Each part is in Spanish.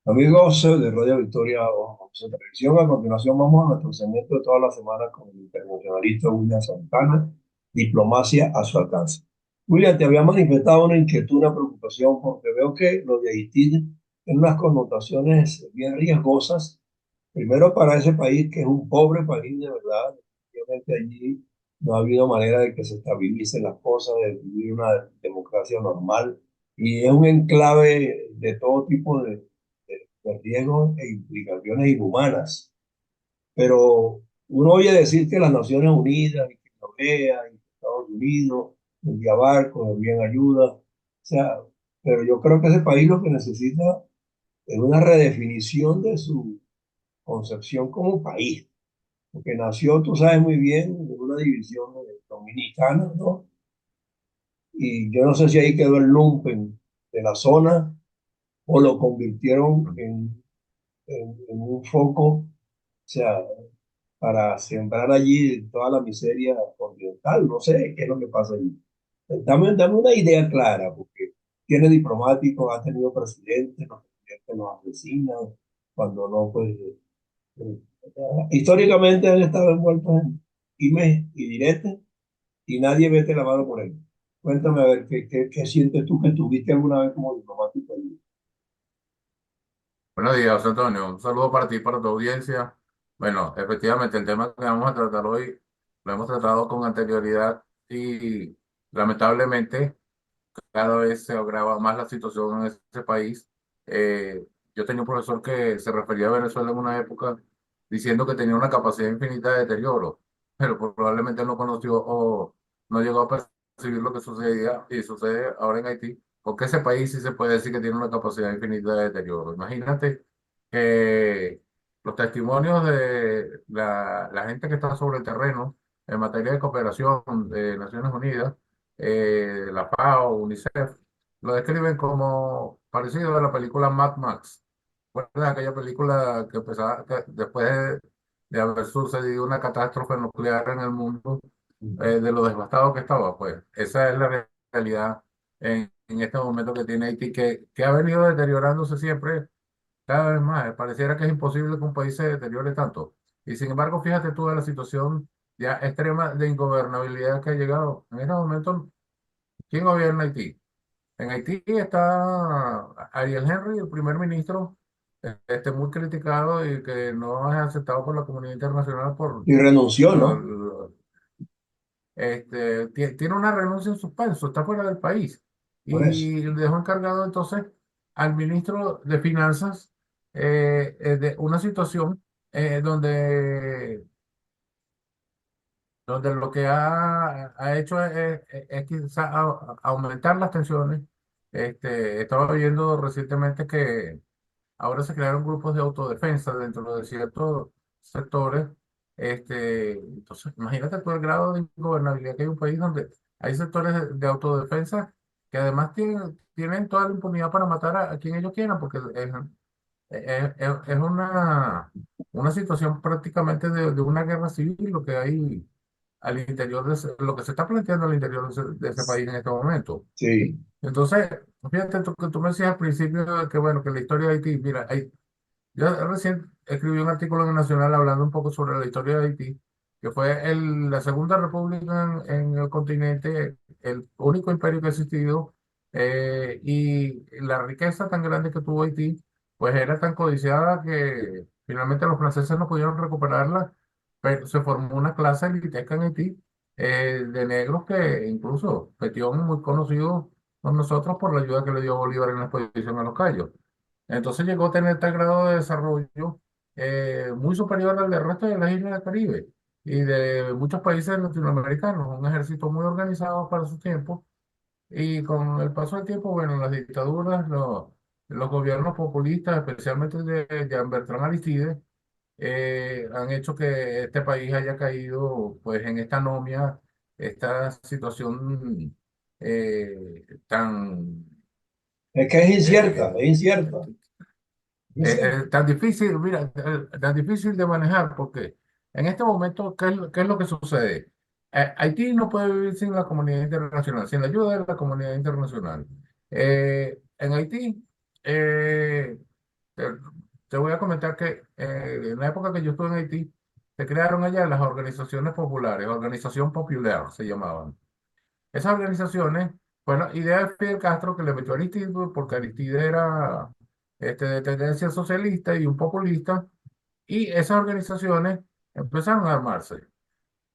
Amigos de Radio Victoria o Televisión, a continuación vamos a nuestro segmento de toda la semana con el internacionalista William Santana, Diplomacia a su alcance. William, te había manifestado una inquietud, una preocupación, porque veo que lo de Haití tiene unas connotaciones bien riesgosas. Primero para ese país, que es un pobre país de verdad. Obviamente allí no ha habido manera de que se estabilicen las cosas, de vivir una democracia normal. Y es un enclave de todo tipo de riesgos e implicaciones inhumanas. Pero uno oye decir que las Naciones Unidas, y que la OEA, y que Estados Unidos envía barcos, envían ayuda. O sea, pero yo creo que ese país lo que necesita es una redefinición de su concepción como país, porque nació, tú sabes muy bien, en una división dominicana, ¿no? Y yo no sé si ahí quedó el lumpen de la zona o lo convirtieron en un foco, o sea, para sembrar allí toda la miseria continental. No sé qué es lo que pasa allí. Dame una idea clara, porque tiene diplomáticos, ha tenido presidentes, los presidentes los asesinan, cuando no, pues históricamente han estado envueltos en dimes y diretes y nadie mete la mano por él. Cuéntame a ver, ¿qué sientes tú que tuviste alguna vez como diplomático allí? Buenos días, José Antonio. Un saludo para ti y para tu audiencia. Bueno, efectivamente, el tema que vamos a tratar hoy lo hemos tratado con anterioridad y lamentablemente cada vez se agrava más la situación en ese país. Yo tenía un profesor que se refería a Venezuela en una época diciendo que tenía una capacidad infinita de deterioro, pero probablemente no conoció o no llegó a percibir lo que sucedía y sucede ahora en Haití, porque ese país sí se puede decir que tiene una capacidad infinita de deterioro. Imagínate que los testimonios de la gente que está sobre el terreno en materia de cooperación de Naciones Unidas, la FAO, UNICEF, lo describen como parecido a la película Mad Max. ¿Recuerdas aquella película que empezaba, que después de haber sucedido una catástrofe nuclear en el mundo, de lo devastado que estaba? Pues esa es la realidad en este momento que tiene Haití, que ha venido deteriorándose siempre cada vez más. Pareciera que es imposible que un país se deteriore tanto. Y sin embargo, fíjate tú de la situación ya extrema de ingobernabilidad que ha llegado. En este momento, ¿quién gobierna Haití? En Haití está Ariel Henry, el primer ministro, muy criticado y que no es aceptado por la comunidad internacional por Y renunció, lo- ¿no? lo- tiene una renuncia en suspenso, está fuera del país. Por eso. Y dejó encargado entonces al ministro de Finanzas, de una situación donde lo que ha hecho es quizá aumentar las tensiones. Estaba viendo recientemente que ahora se crearon grupos de autodefensa dentro de ciertos sectores. Entonces, imagínate tú el grado de ingobernabilidad que hay en un país donde hay sectores de autodefensa que además tienen toda la impunidad para matar a quien ellos quieran, porque es una situación prácticamente de una guerra civil lo que hay al interior lo que se está planteando al interior de ese país en este momento. Sí. Entonces, fíjate tú, que tú me decías al principio de que, bueno, que la historia de Haití, mira, yo recién escribí un artículo en el Nacional hablando un poco sobre la historia de Haití, que fue la segunda república en el continente, el único imperio que ha existido, y la riqueza tan grande que tuvo Haití, pues era tan codiciada que finalmente los franceses no pudieron recuperarla, pero se formó una clase elitesca en Haití, de negros, que incluso Petión, muy conocido por nosotros por la ayuda que le dio Bolívar en la expedición a los Cayos. Entonces llegó a tener tal grado de desarrollo, muy superior al del resto de las islas del Caribe y de muchos países latinoamericanos, un ejército muy organizado para su tiempo. Y con el paso del tiempo, bueno, las dictaduras, los gobiernos populistas, especialmente el de Jean Bertrand Aristide, han hecho que este país haya caído pues en esta anomia, esta situación tan Es que es incierta, eh, es incierta. Incierta. tan difícil, mira, tan difícil de manejar, porque en este momento, qué es lo que sucede? Haití no puede vivir sin la comunidad internacional, sin la ayuda de la comunidad internacional. En Haití, eh, te, te voy a comentar que en la época que yo estuve en Haití, se crearon allá las organizaciones populares, Organización Popular se llamaban. Esas organizaciones, bueno, idea de Fidel Castro que le metió a Aristide, porque Aristide era de tendencia socialista y un populista, y esas organizaciones empezaron a armarse.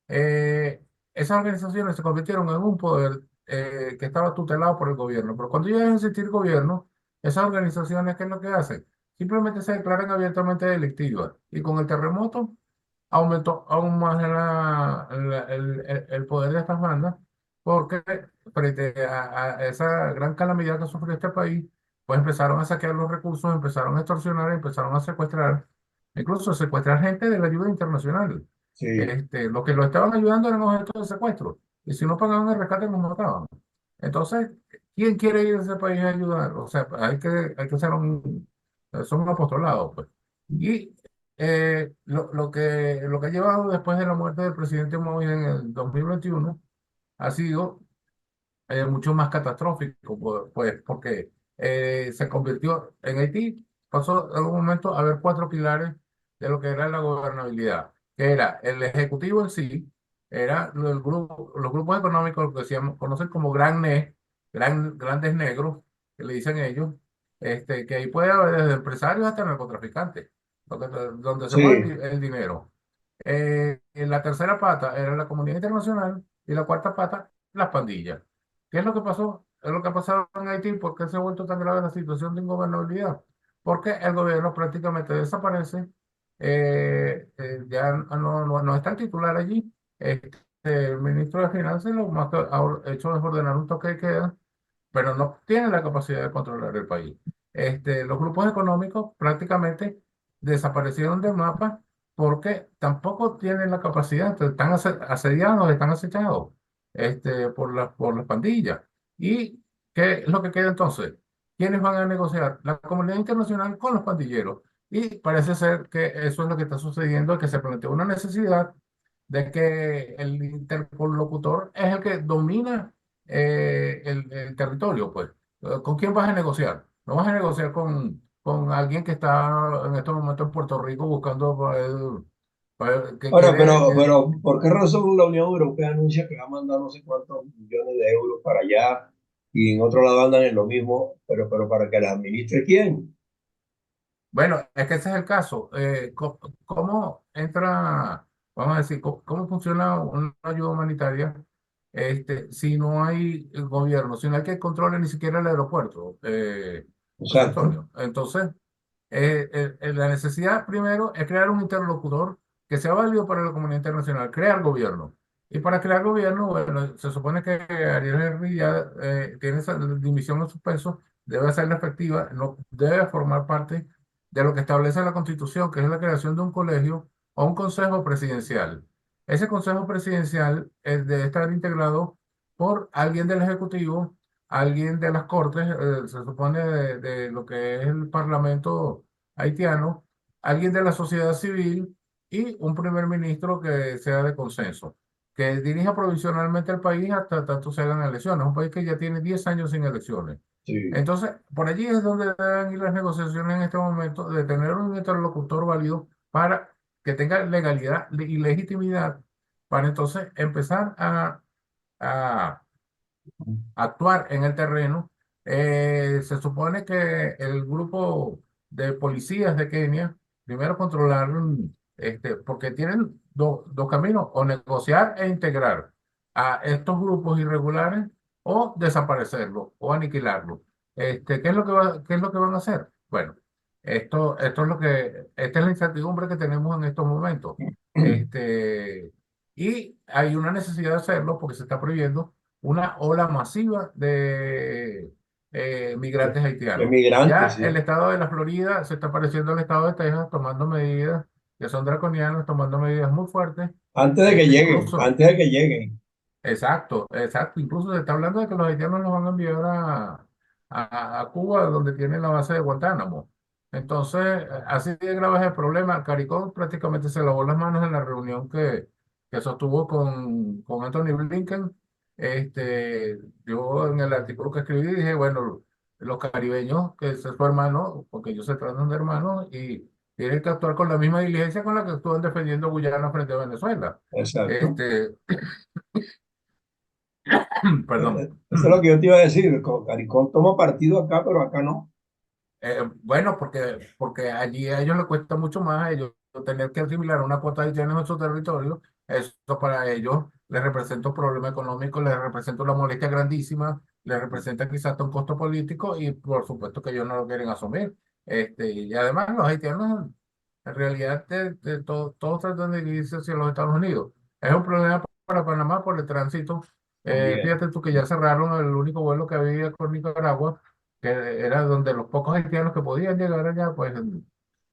eh, Esas organizaciones se convirtieron en un poder que estaba tutelado por el gobierno. Pero cuando llegan a existir gobierno, esas organizaciones, ¿qué es lo que hacen? Simplemente se declaran abiertamente delictivas. Y con el terremoto aumentó aún más el poder de estas bandas, porque frente a esa gran calamidad que sufrió este país, pues empezaron a saquear los recursos, empezaron a extorsionar, empezaron a secuestrar, incluso a secuestrar gente de la ayuda internacional. Sí, Los que lo estaban ayudando eran objetos de secuestro. Y si no pagaban el rescate, los mataban. Entonces, ¿quién quiere ir a ese país a ayudar? O sea, hay que hacer son un apostolado, pues. Y lo que ha llevado después de la muerte del presidente Moi en el 2021 ha sido mucho más catastrófico, pues, porque se convirtió en Haití, pasó en un momento a haber cuatro pilares de lo que era la gobernabilidad, que era el ejecutivo en sí, era los grupos económicos, lo que se conocen como grandes negros, que le dicen ellos, que ahí puede haber desde empresarios hasta narcotraficantes, donde se mueve sí. el dinero. En la tercera pata era la comunidad internacional y la cuarta pata, las pandillas. ¿Qué es lo que pasó? Es lo que ha pasado en Haití. ¿Por qué se ha vuelto tan grave la situación de ingobernabilidad? Porque el gobierno prácticamente desaparece. Ya no está el titular allí. El ministro de Finanzas lo más que ha hecho es ordenar un toque de queda, pero no tienen la capacidad de controlar el país. Los grupos económicos prácticamente desaparecieron del mapa porque tampoco tienen la capacidad, entonces están asediados, están acechados por las pandillas. ¿Y qué es lo que queda entonces? ¿Quiénes van a negociar? La comunidad internacional con los pandilleros. Y parece ser que eso es lo que está sucediendo, que se planteó una necesidad de que el interlocutor es el que domina el territorio, pues. ¿Con quién vas a negociar? No vas a negociar con alguien que está en estos momentos en Puerto Rico buscando que Ahora, quiere pero, ¿por qué razón la Unión Europea anuncia que va a mandar no sé cuántos millones de euros para allá y en otro lado andan en lo mismo, pero para que las administre quién? Bueno, es que ese es el caso. ¿Cómo entra, vamos a decir, cómo funciona una ayuda humanitaria si no hay el gobierno, si no hay que controle ni siquiera el aeropuerto, José Exacto. Antonio? Entonces, la necesidad primero es crear un interlocutor que sea válido para la comunidad internacional, crear gobierno. Y para crear gobierno, bueno, se supone que Ariel Henry ya tiene esa dimisión en suspenso, debe hacerla efectiva, no debe formar parte de lo que establece la Constitución, que es la creación de un colegio o un consejo presidencial. Ese consejo presidencial debe estar integrado por alguien del Ejecutivo, alguien de las Cortes, se supone de lo que es el Parlamento haitiano, alguien de la sociedad civil y un primer ministro que sea de consenso, que dirija provisionalmente el país hasta tanto se hagan elecciones. Un país que ya tiene 10 años sin elecciones. Sí. Entonces, por allí es donde deben ir las negociaciones en este momento, de tener un interlocutor válido para que tenga legalidad y legitimidad, para entonces empezar a actuar en el terreno. Se supone que el grupo de policías de Kenia, primero controlar, porque tienen dos caminos, o negociar e integrar a estos grupos irregulares o desaparecerlos o aniquilarlos. ¿Qué es lo que van a hacer? Bueno, esta es la incertidumbre que tenemos en estos momentos. Y hay una necesidad de hacerlo porque se está previendo una ola masiva de migrantes haitianos. Ya Emigrantes, el sí. estado de la Florida se está pareciendo al estado de Texas, tomando medidas que son draconianas, tomando medidas muy fuertes. Incluso, Antes de que lleguen. exacto, exacto. Incluso se está hablando de que los haitianos los van a enviar a Cuba, donde tienen la base de Guantánamo. Entonces, así de grave es el problema. Caricón prácticamente se lavó las manos en la reunión que sostuvo con Anthony Blinken. Yo en el artículo que escribí dije, bueno, los caribeños, que es su hermano, porque ellos se tratan de hermanos y tienen que actuar con la misma diligencia con la que actúan defendiendo Guyana frente a Venezuela. exacto. Este, perdón. Eso es lo que yo te iba a decir. Caricón toma partido acá, pero acá no. Bueno, porque allí a ellos les cuesta mucho más a ellos tener que asimilar una cuota de haitianos en su territorio. Eso para ellos les representa un problema económico, les representa una molestia grandísima, les representa quizás hasta un costo político y por supuesto que ellos no lo quieren asumir. Y además los haitianos en realidad todos tratan de irse hacia los Estados Unidos. Es un problema para Panamá por el tránsito. También. Fíjate tú que ya cerraron el único vuelo que había con Nicaragua, que era donde los pocos haitianos que podían llegar allá, pues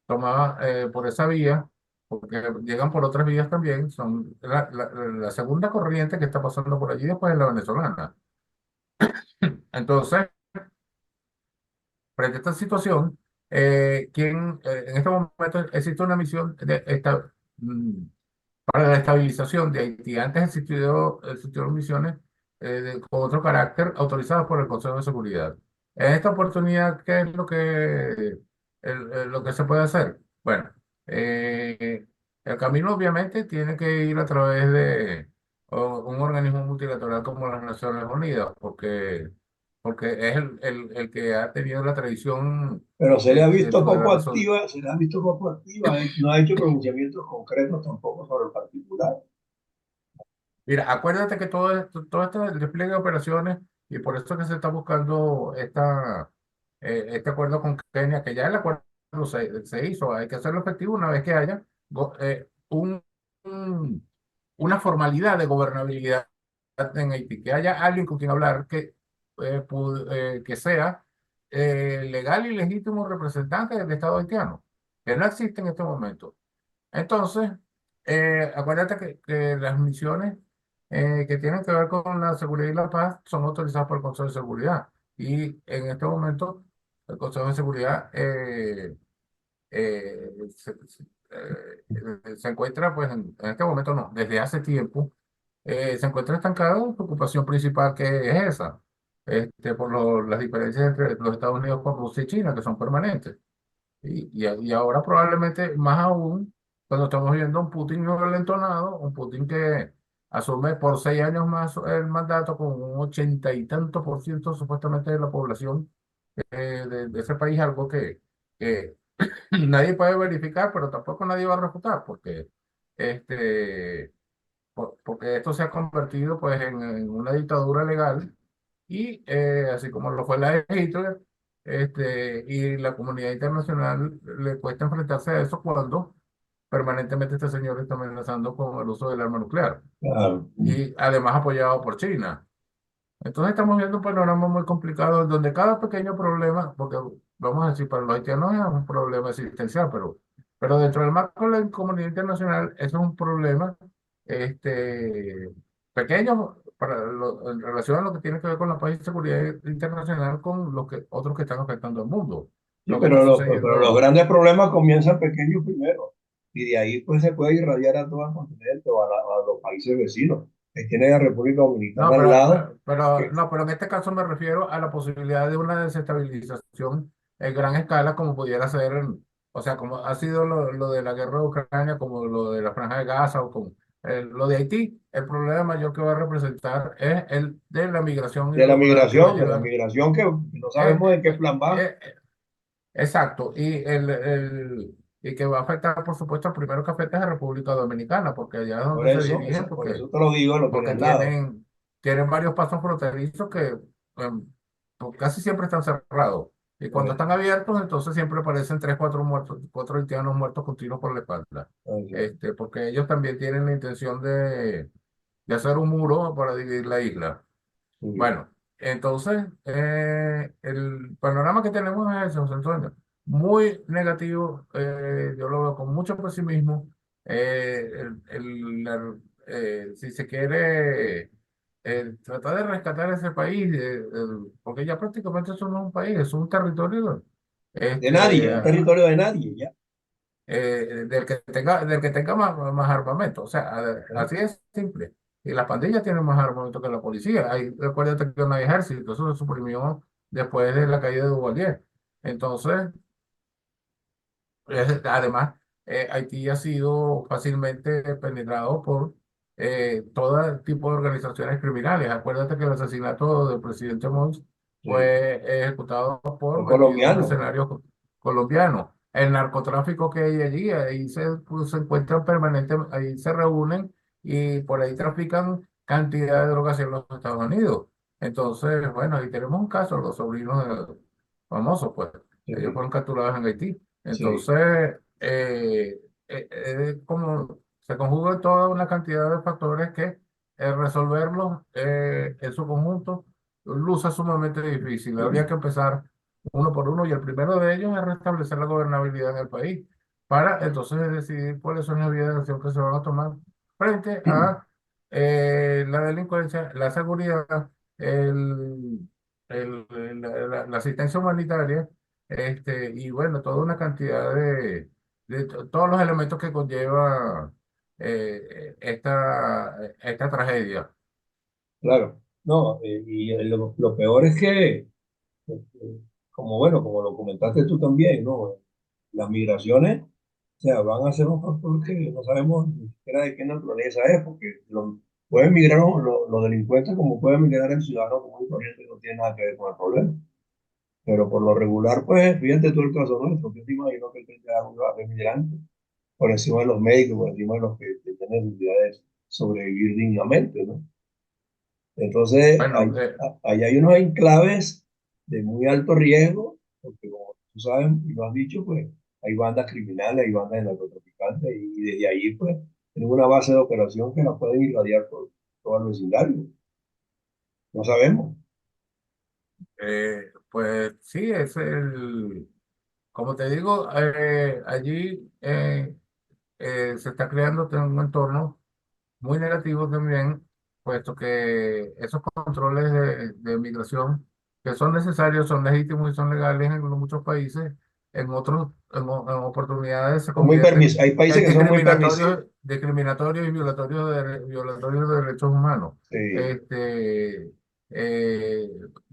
tomaban por esa vía, porque llegan por otras vías también, son la segunda corriente que está pasando por allí después de la venezolana. Entonces, frente a esta situación, en este momento existe una misión mm, para la estabilización de Haití. Antes existieron misiones con otro carácter autorizadas por el Consejo de Seguridad. En esta oportunidad, ¿qué es lo que se puede hacer? Bueno, eh, el camino obviamente tiene que ir a través de un organismo multilateral como las Naciones Unidas, porque es el que ha tenido la tradición Pero se le ha visto dentro de la poco razón. activa, se le ha visto poco activa, no ha hecho pronunciamientos concretos tampoco sobre el particular. Mira, acuérdate que todo este despliegue de operaciones, y por eso que se está buscando este acuerdo con Kenia, que ya el acuerdo se hizo, hay que hacerlo efectivo una vez que haya un- una formalidad de gobernabilidad en Haití, que haya alguien con quien hablar que sea legal y legítimo representante del Estado haitiano, que no existe en este momento. Entonces, acuérdate que las misiones que tienen que ver con la seguridad y la paz son autorizadas por el Consejo de Seguridad. Y en este momento, el Consejo de Seguridad se encuentra, pues en este momento no, desde hace tiempo, se encuentra estancado en su ocupación principal, que es esa, las diferencias entre los Estados Unidos con Rusia y China, que son permanentes. Y ahora probablemente más aún cuando estamos viendo un Putin no entonado, un Putin que asume por 6 años más el mandato con un 80 y tanto % supuestamente de la población de ese país, algo que nadie puede verificar, pero tampoco nadie va a refutar, este, porque esto se ha convertido pues en una dictadura legal y así como lo fue la de Hitler, y la comunidad internacional le cuesta enfrentarse a eso cuando permanentemente este señor está amenazando con el uso del arma nuclear Claro. y además apoyado por China. Entonces estamos viendo un panorama muy complicado en donde cada pequeño problema, porque vamos a decir, para los haitianos es un problema existencial, pero dentro del marco de la comunidad internacional, eso es un problema este, pequeño en relación a lo que tiene que ver con la paz y seguridad internacional con otros que están afectando al mundo. Sí, Lo que está pero los sucediendo. grandes problemas comienzan pequeños primero. Y de ahí pues se puede irradiar a todo el continente o a los países vecinos. Ahí tiene la República No, Dominicana al lado. Que, no, pero en este caso me refiero a la posibilidad de una desestabilización en gran escala, como pudiera ser, o sea, como ha sido lo de la guerra de Ucrania, como lo de la Franja de Gaza o como lo de Haití. El problema mayor que va a representar es el de la migración irregular que va a de la llegar. migración que no Eh, sabemos en qué plan va. eh, exacto, y que va a afectar, por supuesto, primero que afecta a la República Dominicana, porque allá es donde se dirigen, Por porque eso te lo digo, lo tiene porque al lado. tienen varios pasos fronterizos que pues, casi siempre están cerrados. Y Por cuando eso, están abiertos, entonces siempre aparecen tres, cuatro muertos, cuatro haitianos muertos con tiros por la espalda. eso, Porque ellos también tienen la intención de hacer un muro para dividir la isla. sí. Bueno, entonces, el panorama que tenemos es ese, José Antonio. Muy negativo, yo lo veo con mucho pesimismo. Si se quiere tratar de rescatar ese país, porque ya prácticamente eso no es un país, es un territorio De este, nadie, un territorio de nadie, ya. del que tenga más armamento. O sea, ¿Eh? así es simple. Y las pandillas tienen más armamento que la policía. Recuérdate que no hay ejército, eso se suprimió después de la caída de Duvalier. Entonces, además, Haití ha sido fácilmente penetrado por todo tipo de organizaciones criminales. Acuérdate que el asesinato del presidente Mons Sí, fue ejecutado por fue 22 colombiano. mercenarios colombianos. El narcotráfico que hay allí, ahí se encuentran permanentemente, ahí se reúnen y por ahí trafican cantidad de drogas en los Estados Unidos. Entonces, bueno, ahí tenemos un caso, los sobrinos famosos, pues, ellos Sí, fueron capturados en Haití. sí. Entonces, como se conjugan toda una cantidad de factores que resolverlos en su conjunto luce sumamente difícil. Habría que empezar uno por uno y el primero de ellos es restablecer la gobernabilidad en el país para entonces decidir cuáles son las vías de acción que se van a tomar frente a la delincuencia, la seguridad, el, la asistencia humanitaria y bueno, toda una cantidad de todos los elementos que conlleva esta tragedia. Claro, no, lo peor es que, como bueno, como lo comentaste tú también, ¿no? Las migraciones, o sea, van a ser un factor que no sabemos ni siquiera de qué naturaleza es, porque pueden migrar los delincuentes como pueden migrar el ciudadano común y corriente, no tiene nada que ver con el problema. Pero por lo regular, pues, fíjate tú el caso nuestro, que te imagino que el 30 de junio va a ser migrante, por encima de los médicos, por encima de los que tienen necesidades de sobrevivir dignamente, ¿no? Entonces, Bueno, ahí hay unos enclaves de muy alto riesgo, porque como tú sabes y lo has dicho, pues hay bandas criminales, hay bandas de narcotraficantes, y desde ahí, pues, tienen una base de operación que la pueden irradiar por todo el vecindario. No sabemos. pues sí, como te digo, allí se está creando un entorno muy negativo también, puesto que esos controles de migración que son necesarios, son legítimos y son legales en muchos países, en otros, en oportunidades se convierten Hay países en que son muy permisivos. discriminatorios y violatorios de derechos humanos. Sí, Este,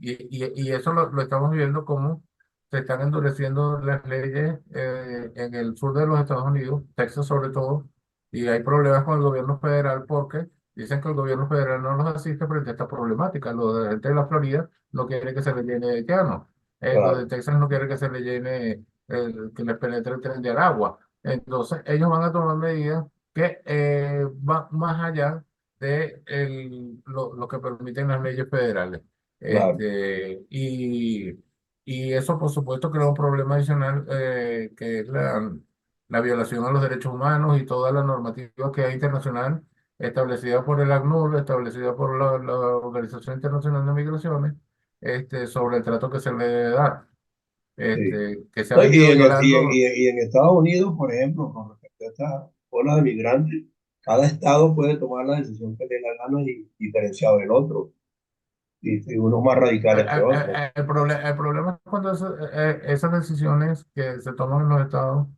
y eso lo estamos viendo como se están endureciendo las leyes en el sur de los Estados Unidos, Texas sobre todo, y hay problemas con el gobierno federal porque dicen que el gobierno federal no los asiste frente a esta problemática. Los de gente de la Florida no quieren que se les llene de haitianos. Los de claro, Texas no quieren que se les llene, que les penetre el tren de Aragua. Entonces, ellos van a tomar medidas que van más allá de lo que permiten las leyes federales. claro, Y eso, por supuesto, crea un problema adicional que es la violación a los derechos humanos y toda la normativa que hay internacional establecida por el ACNUR, establecida por la Organización Internacional de Migraciones, sobre el trato que se le debe dar, sí. que se ha No, venido violando. y en Estados Unidos, por ejemplo, con respecto a esta ola de migrantes, cada estado puede tomar la decisión que le dé la gana y diferenciado del otro, y unos más radicales que otros. El problema es cuando esas decisiones que se toman en los estados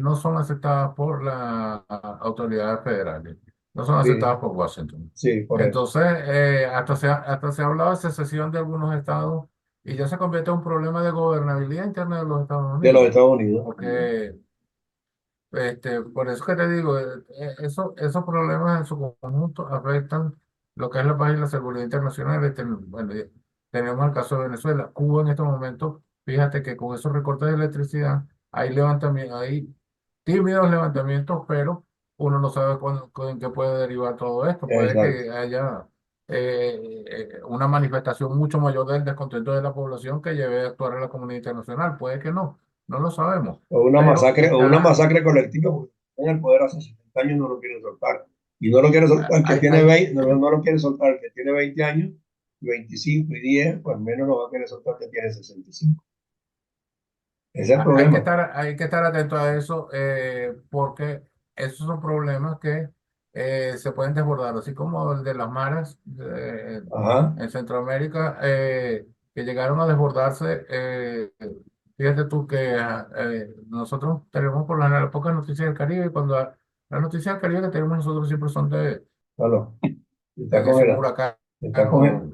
no son aceptadas por las autoridades federales, no son Sí, aceptadas por Washington. sí, por eso. Entonces, hasta se ha hablado de secesión de algunos estados y ya se convierte en un problema de gobernabilidad interna de los Estados De los Unidos, Estados Unidos. porque por eso que te digo, esos problemas en su conjunto afectan lo que es la paz y la seguridad internacional. Bueno, tenemos el caso de Venezuela. Cuba en estos momentos, fíjate que con esos recortes de electricidad hay levantamientos, hay tímidos levantamientos, pero uno no sabe en qué puede derivar todo esto. Puede Exacto. que haya una manifestación mucho mayor del descontento de la población que lleve a actuar a la comunidad internacional. Puede que no, no lo sabemos, pero O una está, masacre colectiva, porque en el poder hace 60 años no lo quiere soltar. Y no lo quiere soltar el que hay, tiene hay, 20, no lo quiere soltar el que tiene 20 años, 25 y 10, pues menos lo va a querer soltar el que tiene 65. Ese es el problema. hay que estar atento a eso porque esos son problemas que se pueden desbordar, así como el de las maras Ajá, en Centroamérica que llegaron a desbordarse. Fíjate tú que nosotros tenemos por lo general pocas noticias del Caribe y cuando las noticias del Caribe que tenemos nosotros siempre son claro. de Está que si un congelado. huracán Está congelado.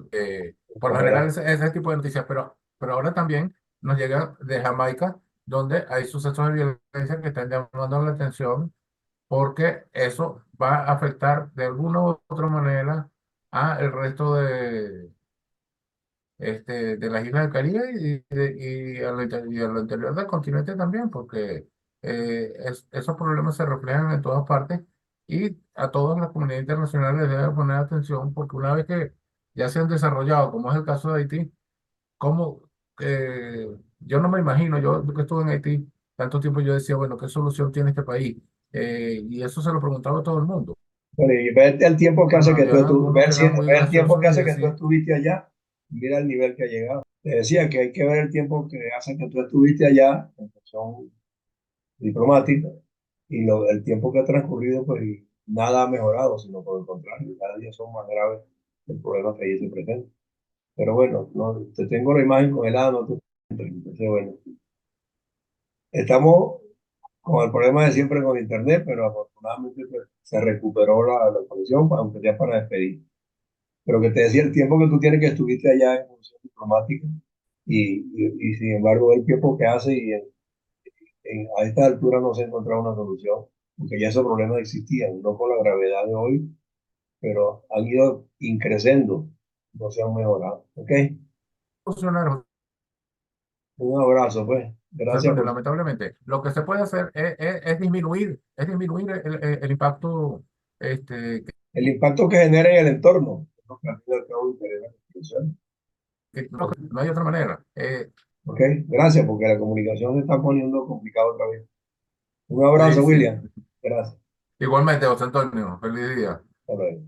Por lo general ese tipo de noticias, pero ahora también nos llega de Jamaica, donde hay sucesos de violencia que están llamando la atención porque eso va a afectar de alguna u otra manera a el resto de las islas del Caribe y al interior del continente también, porque esos problemas se reflejan en todas partes y a todas las comunidades internacionales les debe poner atención, porque una vez que ya se han desarrollado, como es el caso de Haití, como yo no me imagino, yo que estuve en Haití tanto tiempo, yo decía, bueno, ¿qué solución tiene este país? Y eso se lo preguntaba a todo el mundo. Bueno, y vete el tiempo que hace Bueno, que había algunos que eran muy ve el tiempo graciosos que y hace que tú decían, estuviste allá, y mira el nivel que ha llegado. Te decía que hay que ver el tiempo que hace que tú estuviste allá, en función diplomática, y el tiempo que ha transcurrido, pues y nada ha mejorado, sino por el contrario, cada día son más graves los problemas que allí se presentan. Pero bueno, no, te tengo la imagen congelada, no te... Entonces, bueno, estamos con el problema de siempre con Internet, pero afortunadamente pues, se recuperó la conexión, aunque sea para despedir. Pero que te decía el tiempo que tú tienes que estuviste allá en función diplomática y sin embargo el tiempo que hace y a esta altura no se ha encontrado una solución, porque ya esos problemas existían, no con la gravedad de hoy, pero han ido increciendo, no se han mejorado. ¿Ok? funcionaron. Un abrazo, pues. Gracias Entonces, por lamentablemente, lo que se puede hacer es disminuir el impacto que, el impacto que genera en el entorno. Es lo que al fin y al cabo interesa la institución. no hay otra manera. ¿Ok? Gracias, porque la comunicación se está poniendo complicada otra vez. Un Sí, abrazo, sí. William. Gracias. Igualmente, José Antonio, feliz día. Hasta luego.